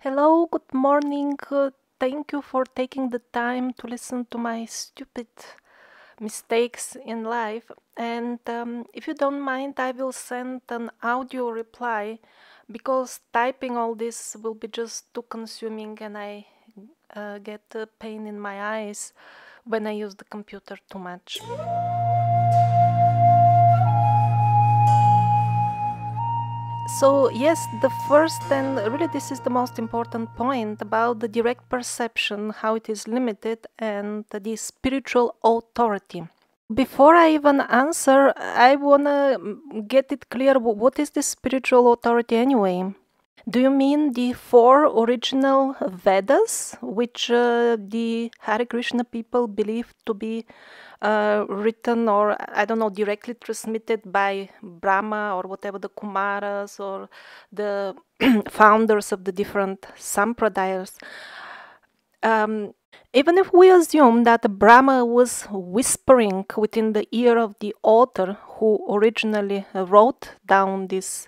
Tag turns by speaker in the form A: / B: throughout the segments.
A: Hello, good morning. Thank you for taking the time to listen to my stupid mistakes in life. And if you don't mind, I will send an audio reply because typing all this will be just too consuming and I get a pain in my eyes when I use the computer too much. So, yes, the first and really this is the most important point about the direct perception, how it is limited, and the spiritual authority. Before I even answer, I want to get it clear what is the spiritual authority anyway? Do you mean the four original Vedas, which the Hare Krishna people believe to be written or, I don't know, directly transmitted by Brahma or whatever, the Kumaras or the founders of the different sampradayas? Even if we assume that Brahma was whispering within the ear of the author who originally wrote down these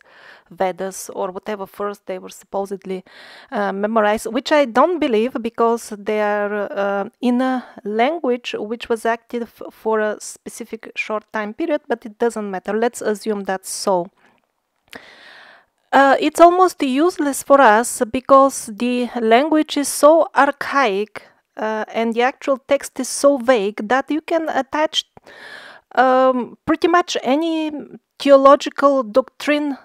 A: Vedas or whatever first they were supposedly memorized, which I don't believe because they are in a language which was active for a specific short time period, but it doesn't matter. Let's assume that's so. It's almost useless for us because the language is so archaic and the actual text is so vague that you can attach pretty much any theological doctrine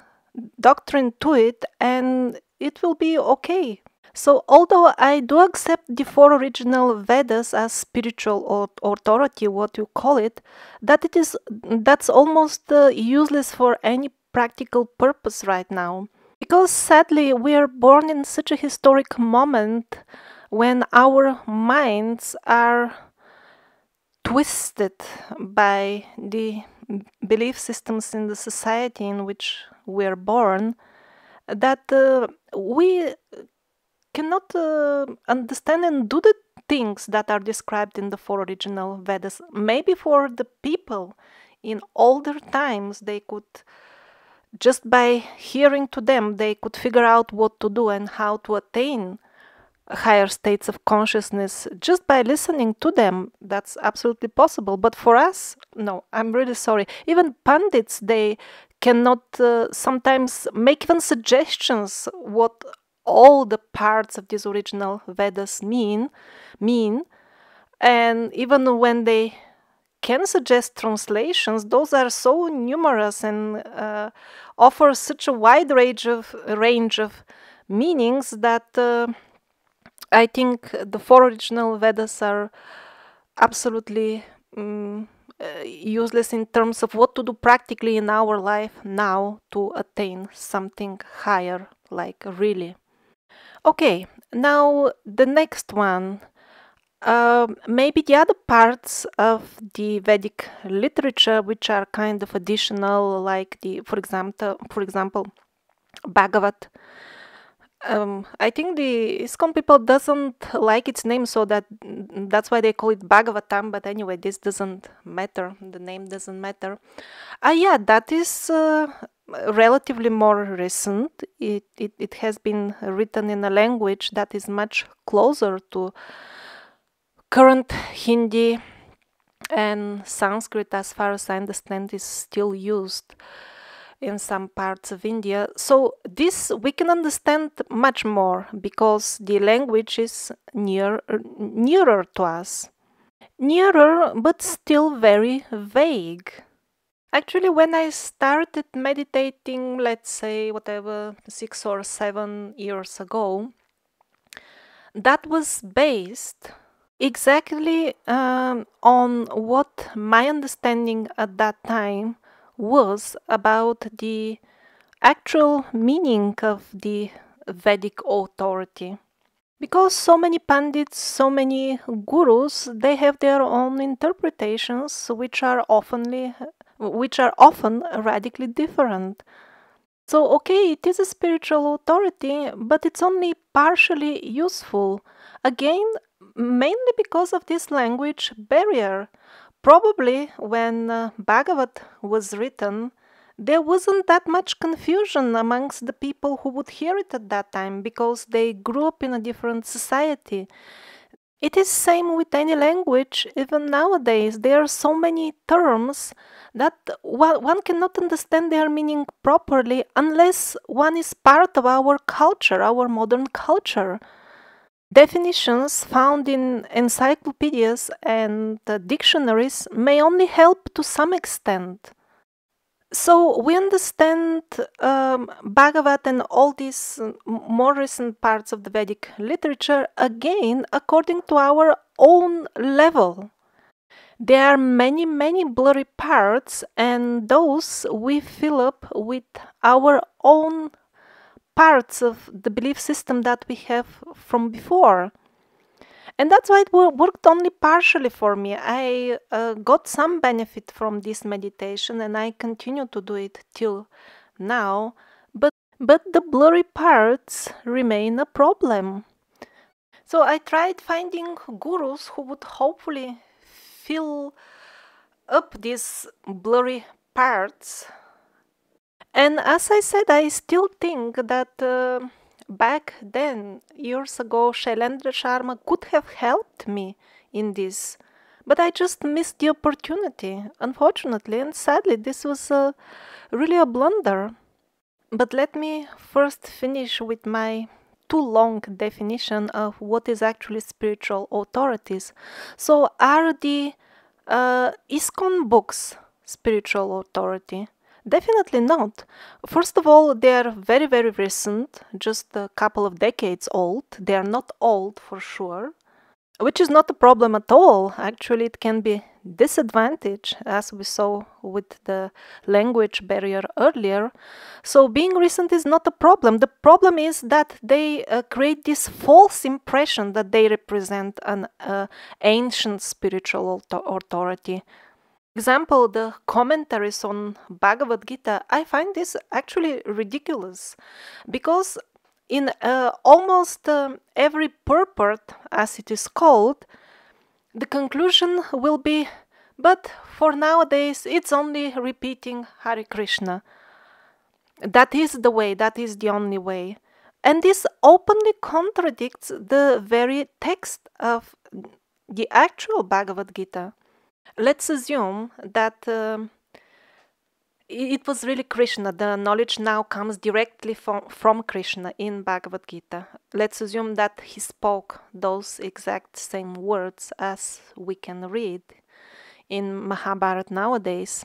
A: to it and it will be okay. So although I do accept the four original Vedas as spiritual authority, what you call it, that's almost useless for any practical purpose right now. Because sadly we are born in such a historic moment when our minds are twisted by the belief systems in the society in which we are born that we cannot understand and do the things that are described in the four original Vedas. Maybe for the people in older times, they could, just by hearing to them, they could figure out what to do and how to attain higher states of consciousness just by listening to them. That's absolutely possible. But for us, no, I'm really sorry. Even pundits, they cannot sometimes make even suggestions what all the parts of these original Vedas mean. And even when they can suggest translations, those are so numerous and offer such a wide range of meanings that I think the four original Vedas are absolutely useless in terms of what to do practically in our life now to attain something higher, like really. Okay, now the next one. Maybe the other parts of the Vedic literature, which are kind of additional, like for example, Bhagavat. I think the iskcon people doesn't like its name, so that's why they call it Bhagavatam. But anyway, this doesn't matter. The name doesn't matter. Yeah, that is relatively more recent. It has been written in a language that is much closer to current Hindi, and Sanskrit, as far as I understand, is still used in some parts of India. So this we can understand much more because the language is nearer to us. Nearer, but still very vague. Actually, when I started meditating, let's say, whatever, 6 or 7 years ago, that was based exactly on what my understanding at that time was about the actual meaning of the Vedic authority. Because so many pandits, so many gurus, they have their own interpretations, which are often radically different. So, okay, it is a spiritual authority, but it's only partially useful. Again, mainly because of this language barrier. Probably when Bhagavat was written, there wasn't that much confusion amongst the people who would hear it at that time because they grew up in a different society. It is same with any language. Even nowadays, there are so many terms that one cannot understand their meaning properly unless one is part of our culture, our modern culture. Definitions found in encyclopedias and dictionaries may only help to some extent. So we understand Bhagavat and all these more recent parts of the Vedic literature again according to our own level. There are many, many blurry parts, and those we fill up with our own parts of the belief system that we have from before. And that's why it worked only partially for me. I got some benefit from this meditation and I continue to do it till now. But the blurry parts remain a problem. So I tried finding gurus who would hopefully fill up these blurry parts. And as I said, I still think that back then, years ago, Shailendra Sharma could have helped me in this. But I just missed the opportunity, unfortunately, and sadly, this was really a blunder. But let me first finish with my too long definition of what is actually spiritual authorities. So, are the iskcon books spiritual authority? Definitely not. First of all, they are very, very recent, just a couple of decades old. They are not old for sure, which is not a problem at all. Actually, it can be disadvantage, as we saw with the language barrier earlier. So being recent is not a problem. The problem is that they create this false impression that they represent an ancient spiritual authority. Example, the commentaries on Bhagavad Gita, I find this actually ridiculous because in almost every purport, as it is called, the conclusion will be, but for nowadays it's only repeating Hare Krishna. That is the way, that is the only way. And this openly contradicts the very text of the actual Bhagavad Gita. Let's assume that it was really Krishna. The knowledge now comes directly from Krishna in Bhagavad Gita. Let's assume that he spoke those exact same words as we can read in Mahabharata nowadays.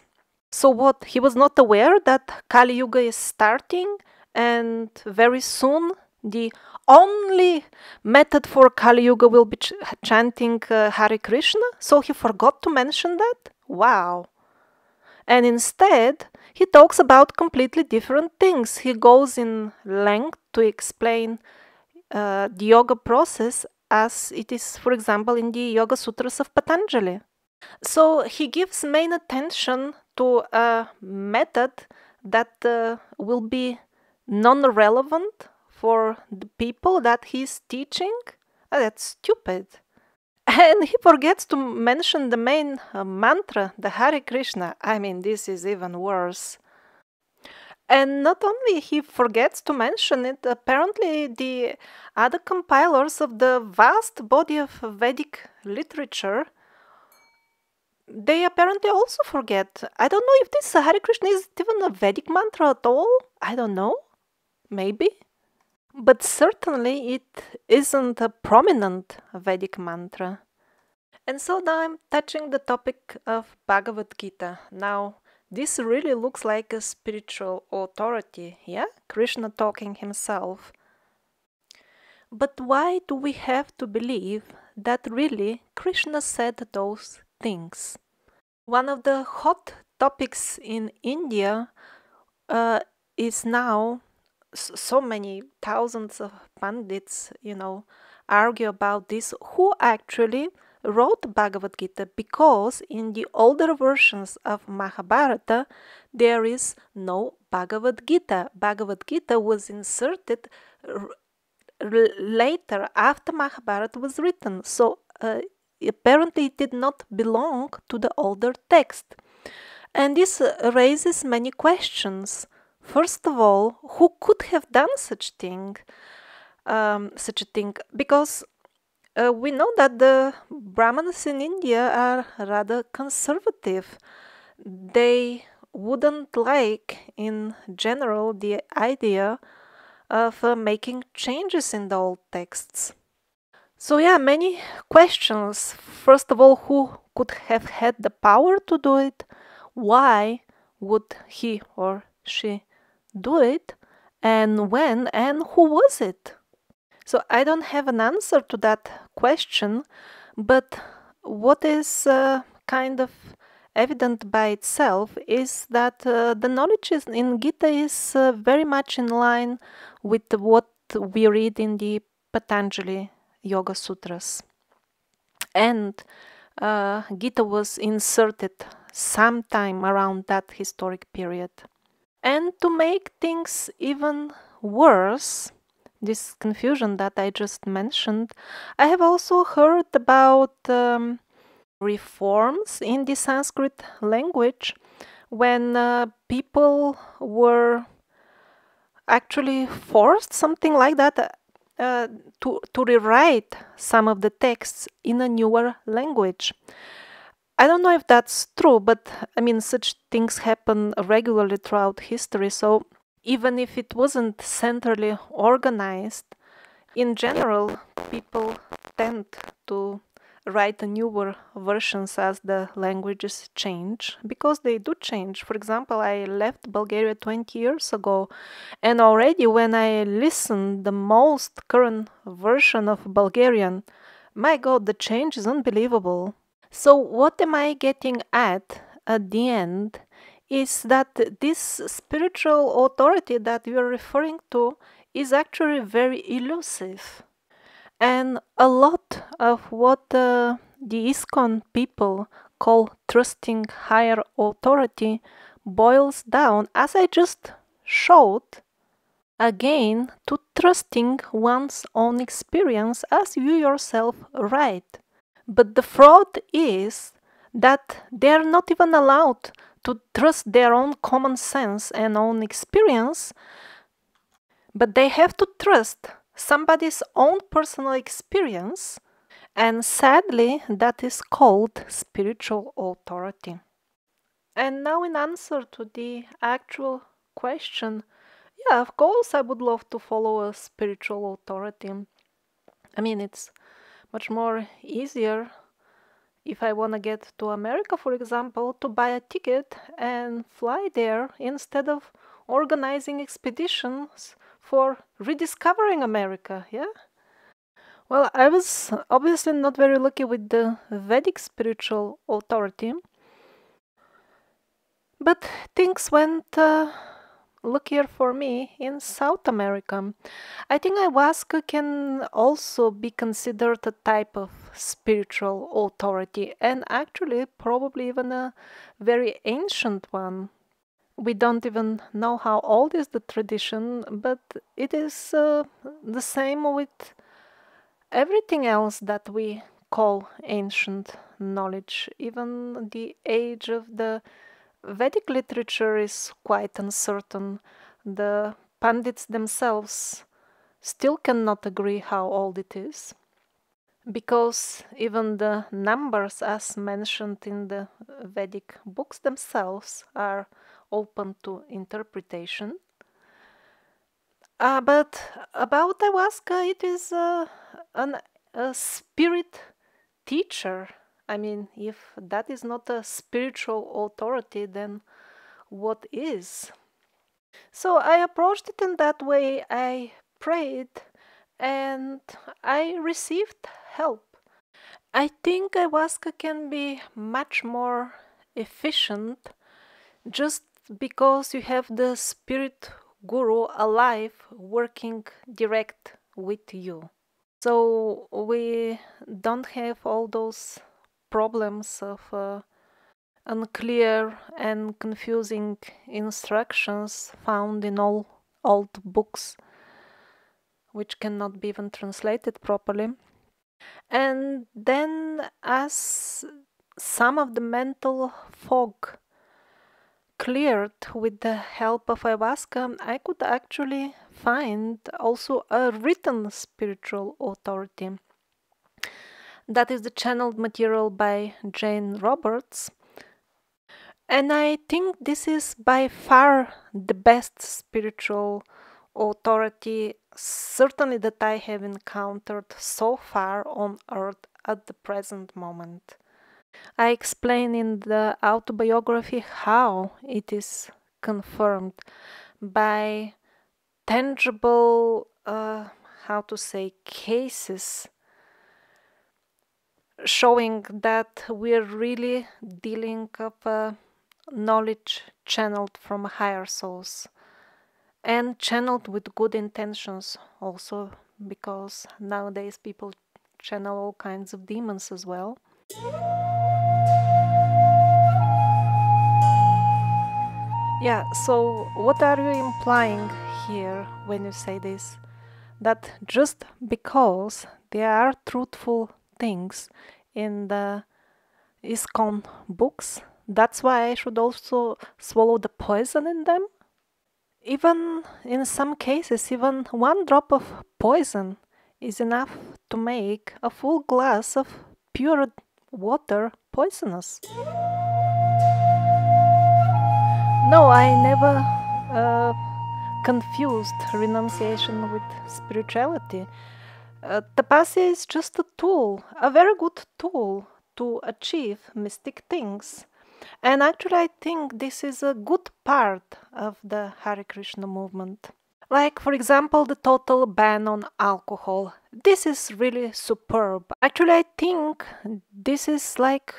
A: So what? He was not aware that Kali Yuga is starting and very soon the only method for Kali Yuga will be chanting Hare Krishna? So he forgot to mention that? Wow. And instead, he talks about completely different things. He goes in length to explain the yoga process as it is, for example, in the Yoga Sutras of Patanjali. So he gives main attention to a method that will be non-relevant for the people that he's teaching. That's stupid. And he forgets to mention the main mantra, the Hare Krishna. I mean, this is even worse. And not only he forgets to mention it, apparently the other compilers of the vast body of Vedic literature, they apparently also forget. I don't know if this Hare Krishna is even a Vedic mantra at all. I don't know. Maybe. But certainly it isn't a prominent Vedic mantra. And so now I'm touching the topic of Bhagavad Gita. Now, this really looks like a spiritual authority, yeah? Krishna talking himself. But why do we have to believe that really Krishna said those things? One of the hot topics in India is now so many thousands of pandits, argue about this, who actually wrote Bhagavad Gita, because in the older versions of Mahabharata there is no Bhagavad Gita. Bhagavad Gita was inserted later, after Mahabharata was written, so apparently it did not belong to the older text. And this raises many questions. First of all, who could have done such a thing? Because we know that the Brahmanas in India are rather conservative. They wouldn't like, in general, the idea of making changes in the old texts. So, yeah, many questions. First of all, who could have had the power to do it? Why would he or she do it? And when and who was it? So, I don't have an answer to that question, but what is kind of evident by itself is that the knowledge in Gita is very much in line with what we read in the Patanjali Yoga Sutras. And Gita was inserted sometime around that historic period. And to make things even worse, this confusion that I just mentioned, I have also heard about reforms in the Sanskrit language when people were actually forced, something like that, to rewrite some of the texts in a newer language. I don't know if that's true, but I mean, such things happen regularly throughout history. So even if it wasn't centrally organized, in general, people tend to write newer versions as the languages change, because they do change. For example, I left Bulgaria 20 years ago, and already when I listened the most current version of Bulgarian, my God, the change is unbelievable. So what am I getting at the end is that this spiritual authority that we are referring to is actually very elusive. And a lot of what the iskcon people call trusting higher authority boils down, as I just showed, again to trusting one's own experience as you yourself write. But the fraud is that they are not even allowed to trust their own common sense and own experience, but they have to trust somebody's own personal experience, and sadly, that is called spiritual authority. And now, in answer to the actual question, yeah, of course, I would love to follow a spiritual authority. I mean, it's much more easier if I want to get to America, for example, to buy a ticket and fly there instead of organizing expeditions for rediscovering America, yeah? Well, I was obviously not very lucky with the Vedic spiritual authority, but things went luckier for me in South America. I think ayahuasca can also be considered a type of spiritual authority, and actually, probably even a very ancient one. We don't even know how old is the tradition, but it is the same with everything else that we call ancient knowledge. Even the age of the Vedic literature is quite uncertain. The Pandits themselves still cannot agree how old it is, because even the numbers as mentioned in the Vedic books themselves are open to interpretation. But about ayahuasca, it is a spirit teacher. I mean, if that is not a spiritual authority, then what is? So I approached it in that way. I prayed and I received help. I think ayahuasca can be much more efficient just because you have the spirit guru alive working direct with you. So we don't have all those problems of unclear and confusing instructions found in all old books, which cannot be even translated properly. And then, as some of the mental fog cleared with the help of ayahuasca, I could actually find also a written spiritual authority. That is the channeled material by Jane Roberts. And I think this is by far the best spiritual authority, certainly that I have encountered so far on earth at the present moment. I explain in the autobiography how it is confirmed by tangible, cases showing that we're really dealing of a knowledge channeled from a higher source and channeled with good intentions also, because nowadays people channel all kinds of demons as well. Yeah, so what are you implying here when you say this? That just because there are truthful things in the iskcon books, that's why I should also swallow the poison in them? Even in some cases, even one drop of poison is enough to make a full glass of pure water poisonous. No, I never confused renunciation with spirituality. Tapasya is just a tool, a very good tool to achieve mystic things. And actually, I think this is a good part of the Hare Krishna movement. Like, for example, the total ban on alcohol. This is really superb. Actually, I think this is like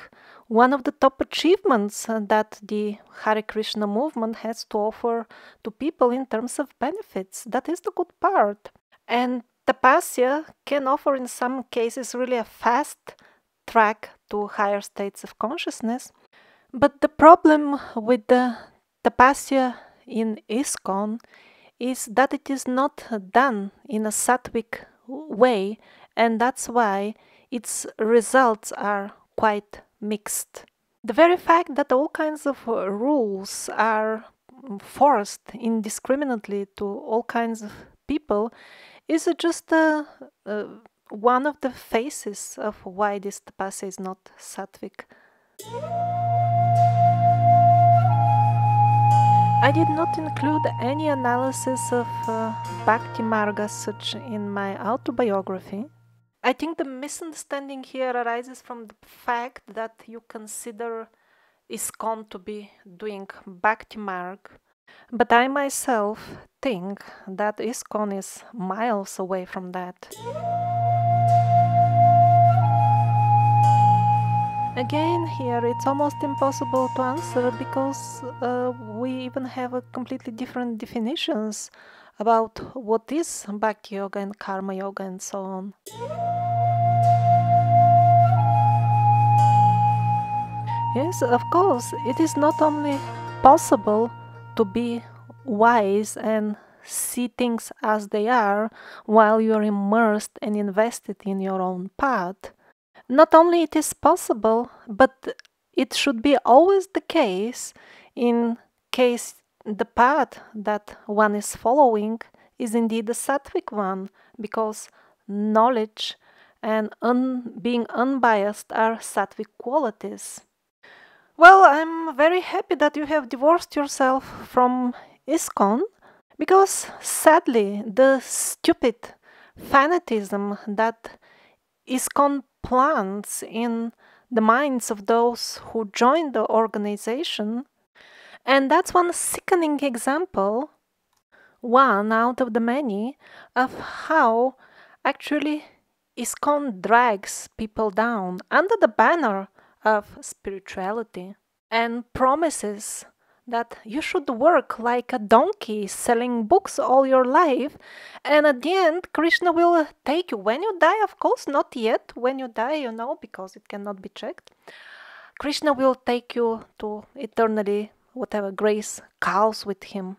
A: one of the top achievements that the Hare Krishna movement has to offer to people in terms of benefits. That is the good part. And tapasya can offer, in some cases, really a fast track to higher states of consciousness. But the problem with the tapasya in iskcon is that it is not done in a sattvic way, and that's why its results are quite mixed. The very fact that all kinds of rules are forced indiscriminately to all kinds of people is just one of the faces of why this tapasya is not sattvic. I did not include any analysis of Bhakti Marga such in my autobiography. I think the misunderstanding here arises from the fact that you consider iskcon to be doing Bhakti Marg, but I myself think that iskcon is miles away from that. Again, here it's almost impossible to answer because we even have a completely different definitions about what is Bhakti Yoga and Karma Yoga and so on. Yes, of course, it is not only possible to be wise and see things as they are while you are immersed and invested in your own path. Not only it is possible, but it should be always the case in case the path that one is following is indeed a sattvic one, because knowledge and being unbiased are sattvic qualities. Well, I'm very happy that you have divorced yourself from iskcon, because sadly the stupid fanatism that iskcon plants in the minds of those who join the organization. And that's one sickening example, one out of the many, of how actually iskcon drags people down under the banner of spirituality and promises that you should work like a donkey selling books all your life, and at the end Krishna will take you when you die. Of course, not yet when you die, because it cannot be checked. Krishna will take you to eternally whatever grace calls with him.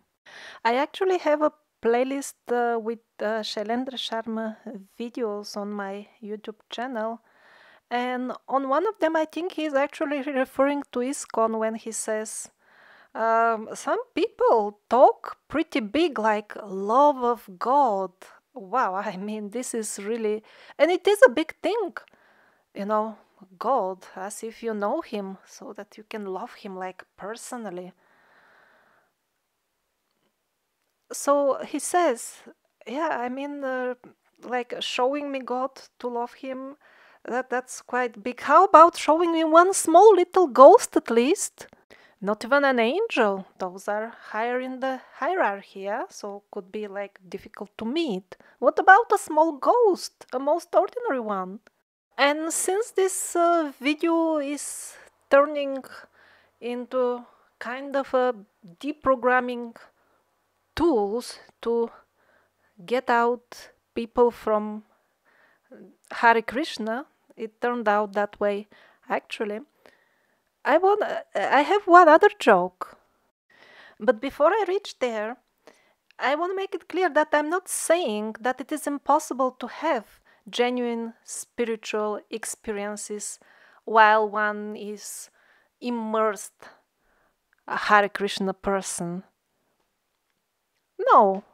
A: I actually have a playlist with Shailendra Sharma videos on my YouTube channel, and on one of them I think he's actually referring to iskcon when he says Some people talk pretty big, like love of God. Wow, I mean, this is really, and it is a big thing, you know, God, as if you know Him, so that you can love Him like personally. So he says, yeah, I mean, like showing me God to love Him, that's quite big. How about showing me one small little ghost at least? Not even an angel. Those are higher in the hierarchy, yeah? So could be like difficult to meet. What about a small ghost, a most ordinary one? And since this video is turning into kind of a deprogramming tools to get out people from Hare Krishna, it turned out that way actually. I have one other joke. But before I reach there, I want to make it clear that I'm not saying that it is impossible to have genuine spiritual experiences while one is immersed a Hare Krishna person. No,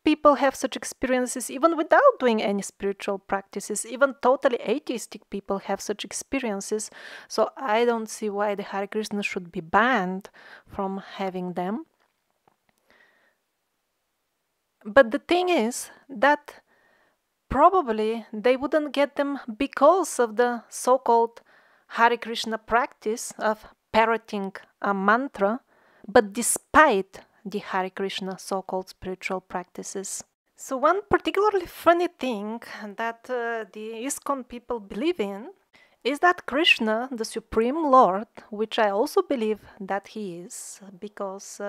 A: people have such experiences even without doing any spiritual practices. Even totally atheistic people have such experiences. So I don't see why the Hare Krishna should be banned from having them. But the thing is that probably they wouldn't get them because of the so-called Hare Krishna practice of parroting a mantra, but despite the Hare Krishna so-called spiritual practices. So one particularly funny thing that the iskcon people believe in is that Krishna, the Supreme Lord, which I also believe that he is, because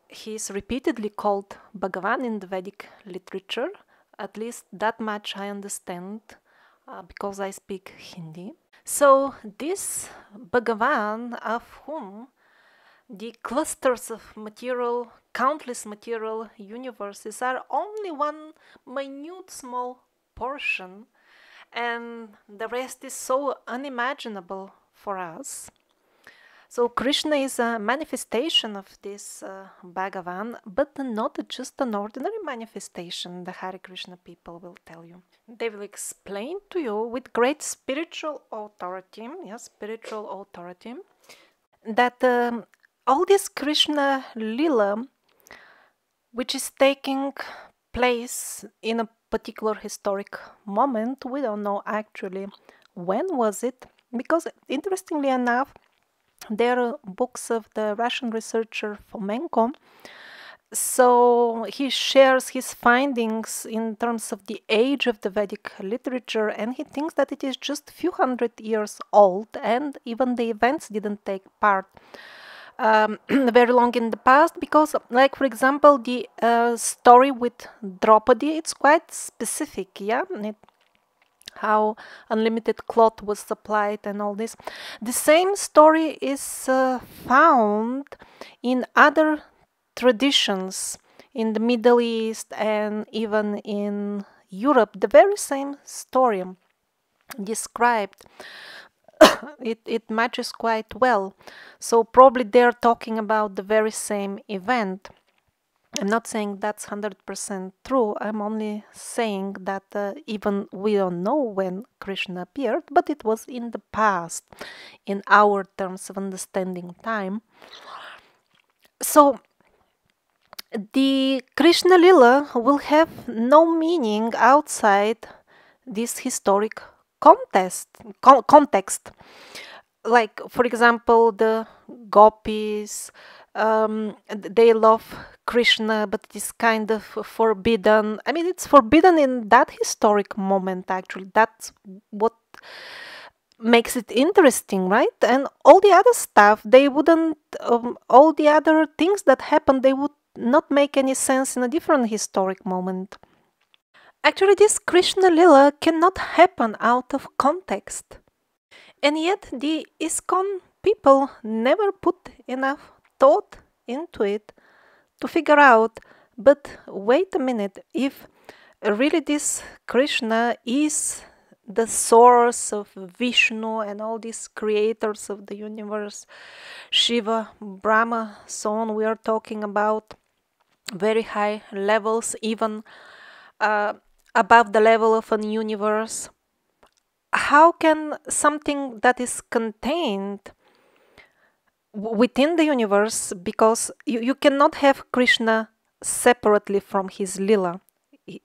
A: he is repeatedly called Bhagavan in the Vedic literature. At least that much I understand because I speak Hindi. So this Bhagavan, of whom the clusters of material, countless material universes are only one minute small portion, and the rest is so unimaginable for us. So Krishna is a manifestation of this Bhagavan, but not just an ordinary manifestation, the Hare Krishna people will tell you. They will explain to you with great spiritual authority, yes, spiritual authority, that all this Krishna Lila, which is taking place in a particular historic moment, we don't know actually when was it, because interestingly enough, there are books of the Russian researcher Fomenko. So he shares his findings in terms of the age of the Vedic literature, and he thinks that it is just a few hundred years old, and even the events didn't take part very long in the past, because, like, for example, the story with Draupadi, it's quite specific, yeah? How unlimited cloth was supplied and all this. The same story is found in other traditions in the Middle East and even in Europe. The very same story described. It matches quite well. So probably they're talking about the very same event. I'm not saying that's 100% true. I'm only saying that even we don't know when Krishna appeared, but it was in the past, in our terms of understanding time. So the Krishna Lila will have no meaning outside this historic context. Like, for example, the gopis, they love Krishna, but it is kind of forbidden. I mean, it's forbidden in that historic moment, actually. That's what makes it interesting, right? And all the other stuff, they wouldn't, all the other things that happen, they would not make any sense in a different historic moment. Actually, this Krishna Lila cannot happen out of context. And yet the iskcon people never put enough thought into it to figure out, but wait a minute, if really this Krishna is the source of Vishnu and all these creators of the universe, Shiva, Brahma, so on. We are talking about very high levels, even above the level of an universe. How can something that is contained within the universe, because you cannot have Krishna separately from his lila.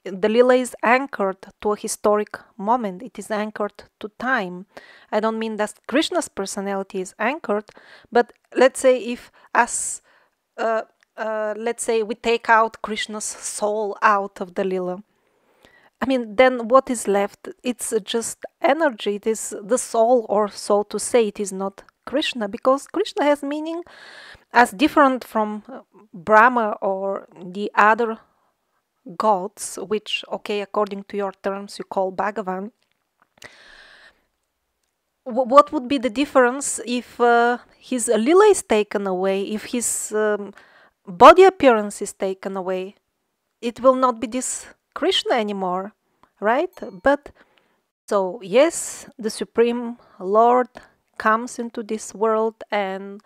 A: The lila is anchored to a historic moment, it is anchored to time. I don't mean that Krishna's personality is anchored, but let's say if let's say we take out Krishna's soul out of the lila, I mean, then what is left? It's just energy. It is the soul, or so to say. It is not Krishna, because Krishna has meaning as different from Brahma or the other gods, which, okay, according to your terms, you call Bhagavan. What would be the difference if his lila is taken away, if his body appearance is taken away? It will not be this Krishna anymore, right? But so, yes, the Supreme Lord comes into this world and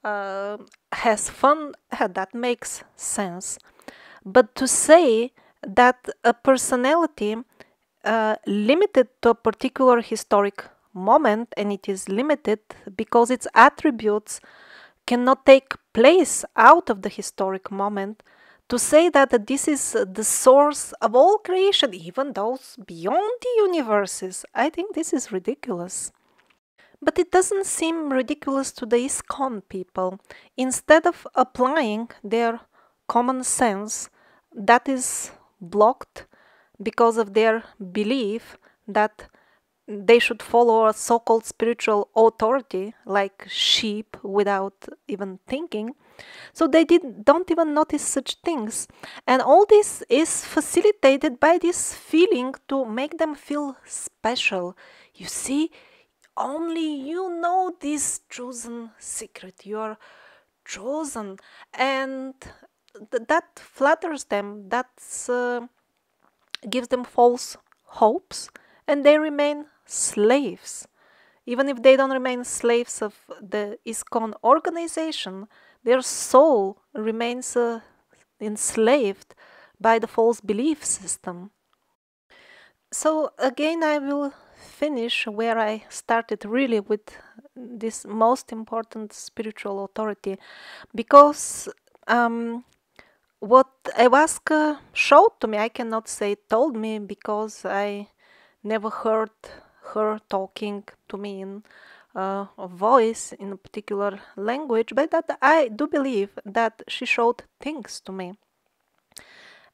A: has fun. That makes sense. But to say that a personality limited to a particular historic moment, and it is limited because its attributes cannot take place out of the historic moment, to say that this is the source of all creation, even those beyond the universes, I think this is ridiculous. But it doesn't seem ridiculous to the iskcon people. Instead of applying their common sense that is blocked because of their belief that they should follow a so-called spiritual authority like sheep without even thinking, so they don't even notice such things. And all this is facilitated by this feeling to make them feel special. You see, only you know this chosen secret. You are chosen. And that flatters them. That gives them false hopes. And they remain slaves. Even if they don't remain slaves of the iskcon organization, their soul remains enslaved by the false belief system. So again, I will finish where I started, really, with this most important spiritual authority, because what ayahuasca showed to me, I cannot say told me, because I never heard her talking to me in a voice in a particular language, but that I do believe that she showed things to me.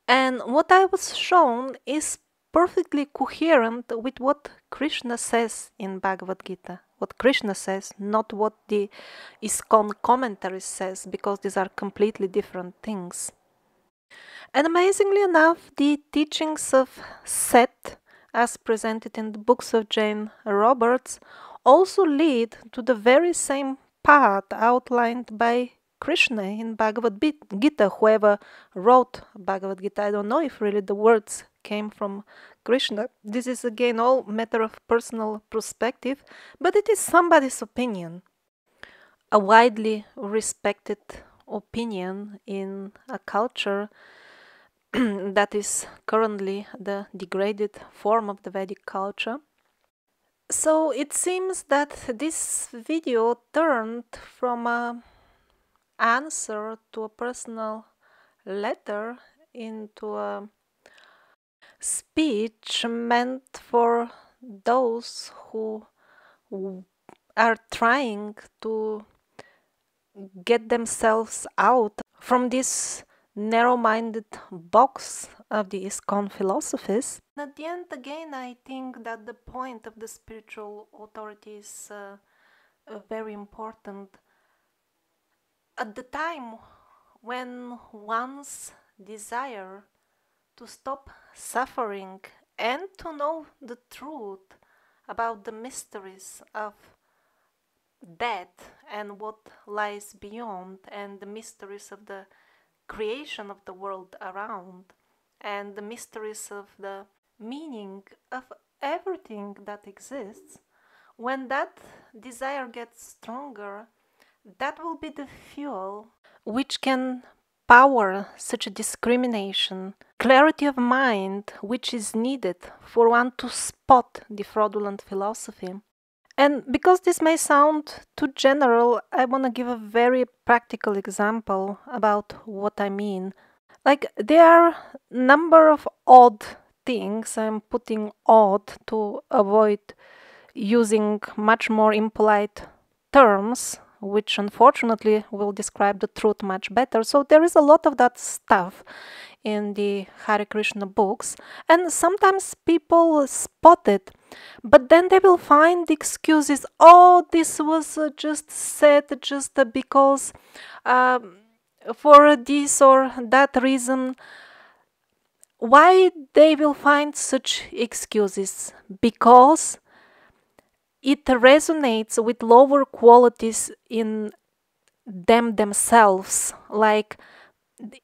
A: And what I was shown is perfectly coherent with what Krishna says in Bhagavad Gita. What Krishna says, not what the iskcon commentary says, because these are completely different things. And amazingly enough, the teachings of Set, as presented in the books of Jane Roberts, also lead to the very same path outlined by Krishna in Bhagavad Gita. Whoever wrote Bhagavad Gita, I don't know if really the words came from Krishna. This is again all matter of personal perspective, but it is somebody's opinion, a widely respected opinion in a culture that is currently the degraded form of the Vedic culture. So it seems that this video turned from an answer to a personal letter into a speech meant for those who are trying to get themselves out from this narrow-minded box of the iskcon philosophies. At the end, again, I think that the point of the spiritual authority is very important. At the time when one's desire to stop suffering and to know the truth about the mysteries of death and what lies beyond, and the mysteries of the creation of the world around, and the mysteries of the meaning of everything that exists, when that desire gets stronger, that will be the fuel which can power such a discrimination, clarity of mind which is needed for one to spot the fraudulent philosophy. And because this may sound too general, I want to give a very practical example about what I mean. Like, there are number of odd things, I'm putting odd to avoid using much more impolite terms, which unfortunately will describe the truth much better. So there is a lot of that stuff in the Hare Krishna books, and sometimes people spot it, but then they will find excuses. Oh, this was just said just because for this or that reason. Why they will find such excuses? Because it resonates with lower qualities in them themselves. Like,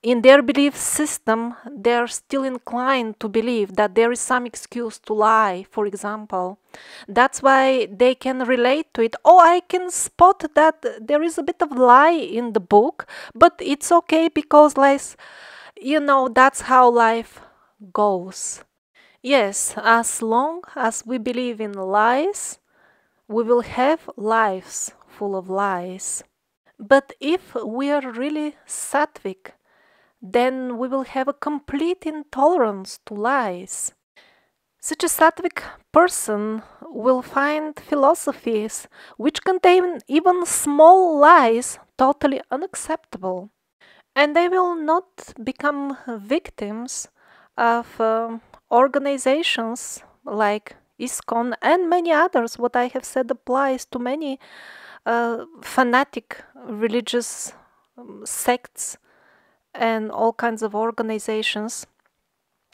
A: in their belief system, they're still inclined to believe that there is some excuse to lie, for example. That's why they can relate to it. Oh, I can spot that there is a bit of lie in the book, but it's okay because, like, that's how life goes. Yes, as long as we believe in lies, we will have lives full of lies. But if we are really sattvic, then we will have a complete intolerance to lies. Such a sattvic person will find philosophies which contain even small lies totally unacceptable. And they will not become victims of organizations like iskcon and many others. What I have said applies to many fanatic religious sects and all kinds of organizations.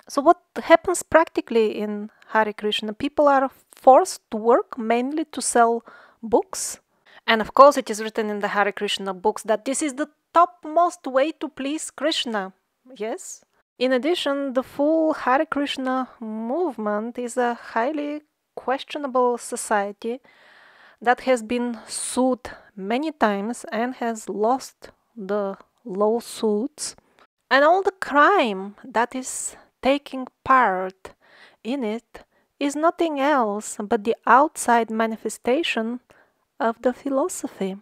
A: So what happens practically in Hare Krishna? People are forced to work mainly to sell books. And of course it is written in the Hare Krishna books that this is the topmost way to please Krishna. Yes. In addition, the full Hare Krishna movement is a highly questionable society that has been sued many times and has lost the lawsuits. And all the crime that is taking part in it is nothing else but the outside manifestation of the philosophy.